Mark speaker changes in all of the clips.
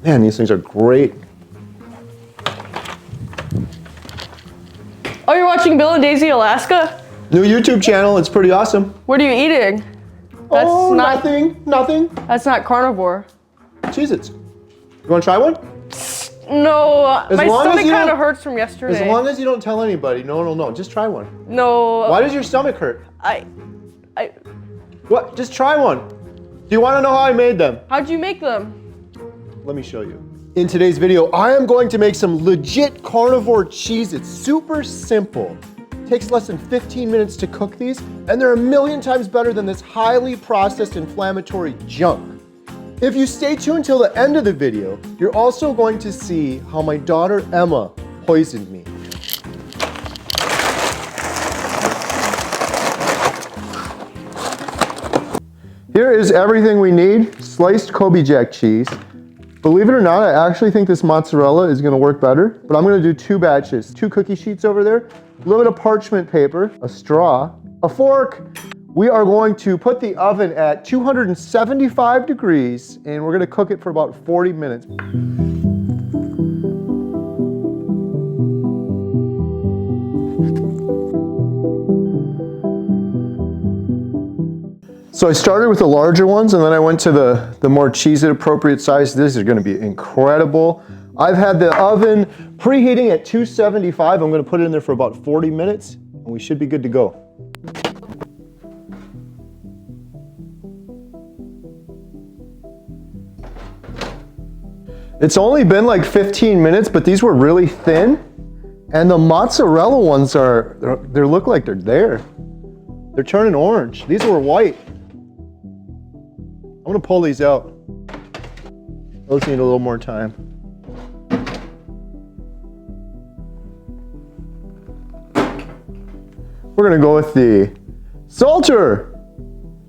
Speaker 1: Man, these things are great.
Speaker 2: Oh, you're watching Bill and Daisy Alaska?
Speaker 1: New YouTube channel, it's pretty awesome.
Speaker 2: What are you eating?
Speaker 1: Oh, nothing.
Speaker 2: That's not carnivore.
Speaker 1: Cheez-Its. You want to try one?
Speaker 2: No, my stomach kind of hurts from yesterday.
Speaker 1: As long as you don't tell anybody, no one will know. Just try one.
Speaker 2: No.
Speaker 1: Why does your stomach hurt?
Speaker 2: I.
Speaker 1: What? Just try one. Do you want to know how I made them?
Speaker 2: How'd you make them?
Speaker 1: Let me show you. In today's video, I am going to make some legit carnivore Cheez-Its. Super simple. Takes less than 15 minutes to cook these, and they're a million times better than this highly processed inflammatory junk. If you stay tuned till the end of the video, you're also going to see how my daughter Emma poisoned me. Here is everything we need. Sliced Kobe Jack cheese. Believe it or not, I actually think this mozzarella is gonna work better, but I'm gonna do 2 batches. 2 cookie sheets over there, a little bit of parchment paper, a straw, a fork. We are going to put the oven at 275 degrees and we're gonna cook it for about 40 minutes. So I started with the larger ones and then I went to the more Cheez-It appropriate size. This is gonna be incredible. I've had the oven preheating at 275. I'm gonna put it in there for about 40 minutes and we should be good to go. It's only been like 15 minutes, but these were really thin. And the mozzarella ones they look like they're there. They're turning orange. These were white. I'm gonna pull these out. Those need a little more time. We're gonna go with the Salter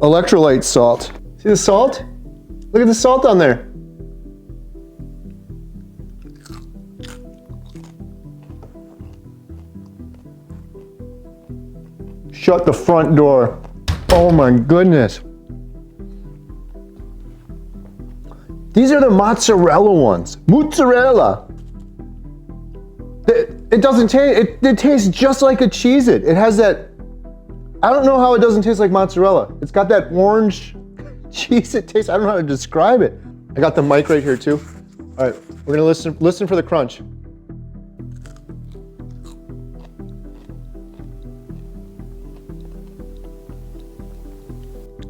Speaker 1: electrolyte salt. See the salt? Look at the salt on there. Shut the front door. Oh my goodness. These are the mozzarella ones. Mozzarella. It doesn't taste, it tastes just like a Cheez-It. It has that, I don't know how it doesn't taste like mozzarella. It's got that orange Cheez-It taste. I don't know how to describe it. I got the mic right here too. All right, we're gonna listen for the crunch.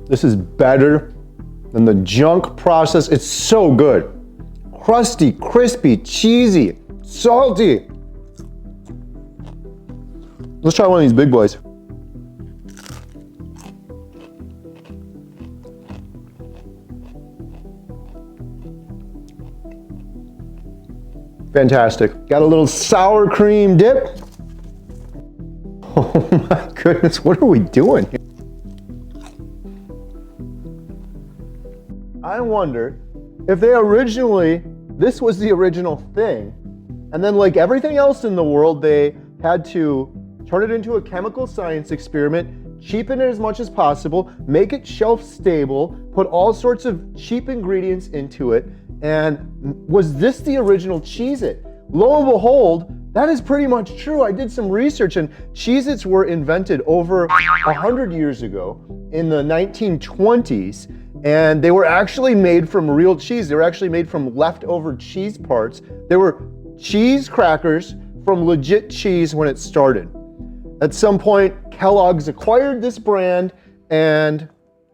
Speaker 1: This is better than the junk process. It's so good. Crusty, crispy, cheesy, salty. Let's try one of these big boys. Fantastic. Got a little sour cream dip. Oh my goodness, what are we doing here? I wonder if this was the original thing, and then like everything else in the world, they had to turn it into a chemical science experiment, cheapen it as much as possible, make it shelf stable, put all sorts of cheap ingredients into it, and was this the original Cheez-It? Lo and behold, that is pretty much true. I did some research and Cheez-Its were invented over 100 years ago in the 1920s. And they were actually made from real cheese. They were actually made from leftover cheese parts. They were cheese crackers from legit cheese when it started. At some point, Kellogg's acquired this brand, and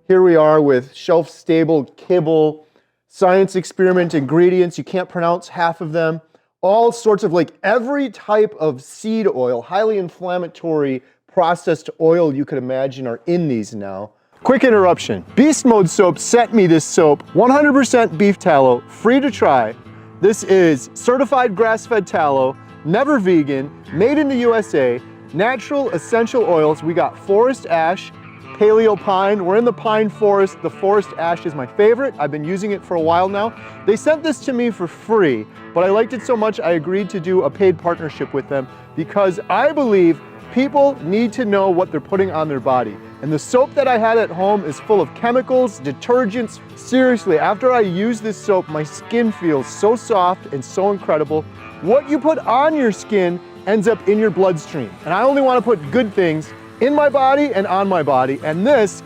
Speaker 1: here we are with shelf-stable kibble, science experiment ingredients. You can't pronounce half of them. All sorts of like every type of seed oil, highly inflammatory processed oil you could imagine are in these now. Quick interruption. Beast Mode Soap sent me this soap, 100% beef tallow, free to try. This is certified grass-fed tallow, never vegan, made in the USA, natural essential oils. We got forest ash, paleo pine. We're in the pine forest. The forest ash is my favorite. I've been using it for a while now. They sent this to me for free, but I liked it so much I agreed to do a paid partnership with them because I believe people need to know what they're putting on their body. And the soap that I had at home is full of chemicals, detergents. Seriously, after I use this soap, my skin feels so soft and so incredible. What you put on your skin ends up in your bloodstream. And I only want to put good things in my body and on my body. And this,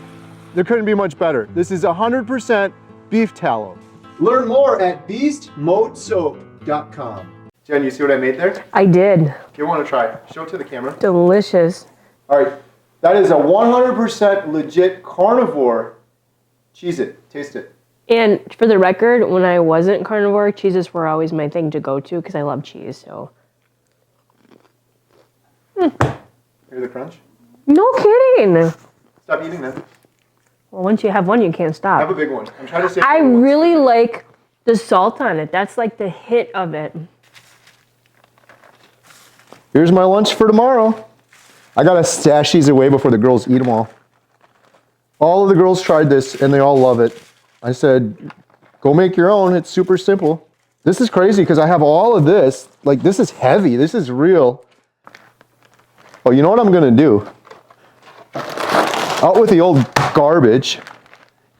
Speaker 1: there couldn't be much better. This is 100% beef tallow. Learn more at beastmodesoap.com. Jen, you see what I made there?
Speaker 2: I did.
Speaker 1: You want to try? Show it to the camera.
Speaker 2: Delicious.
Speaker 1: All right, that is a 100% legit carnivore Cheez-It. Taste it. And
Speaker 2: for the record, when I wasn't carnivore, Cheez-Its were always my thing to go to because I love cheese, so.
Speaker 1: Hear the crunch?
Speaker 2: No kidding.
Speaker 1: Stop eating that.
Speaker 2: Well, once you have one, you can't stop.
Speaker 1: Have a big one. I'm trying to say.
Speaker 2: I really like the salt on it. That's like the hit of it.
Speaker 1: Here's my lunch for tomorrow. I gotta stash these away before the girls eat them all. All of the girls tried this and they all love it. I said, go make your own. It's super simple. This is crazy because I have all of this. Like, this is heavy. This is real. Oh, you know what I'm gonna do? Out with the old garbage,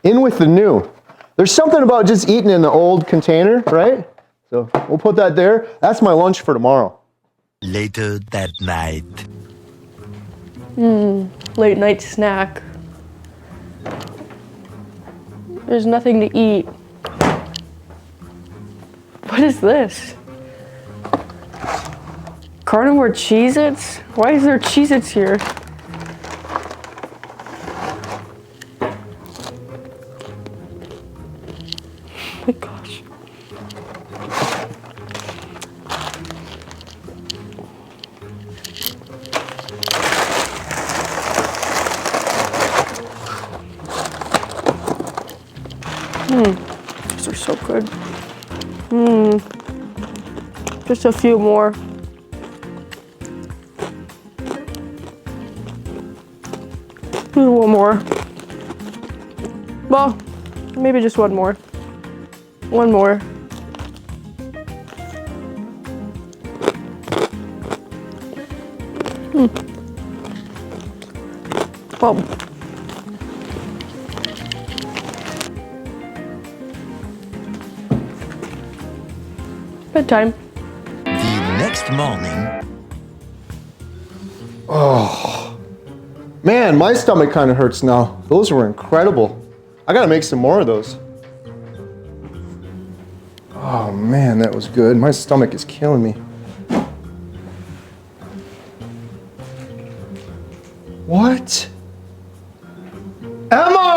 Speaker 1: in with the new. There's something about just eating in the old container, right? So we'll put that there. That's my lunch for tomorrow.
Speaker 3: Later that night.
Speaker 2: Late night snack. There's nothing to eat. What is this? Carnivore Cheez-Its? Why is there Cheez-Its here? Oh my gosh. These are so good. Just a few more. One more. Well, maybe just one more. One more. Well, bedtime.
Speaker 3: The next morning.
Speaker 1: Oh, man, my stomach kind of hurts now. Those were incredible. I gotta make some more of those. Oh man, that was good. My stomach is killing me. What? Emma!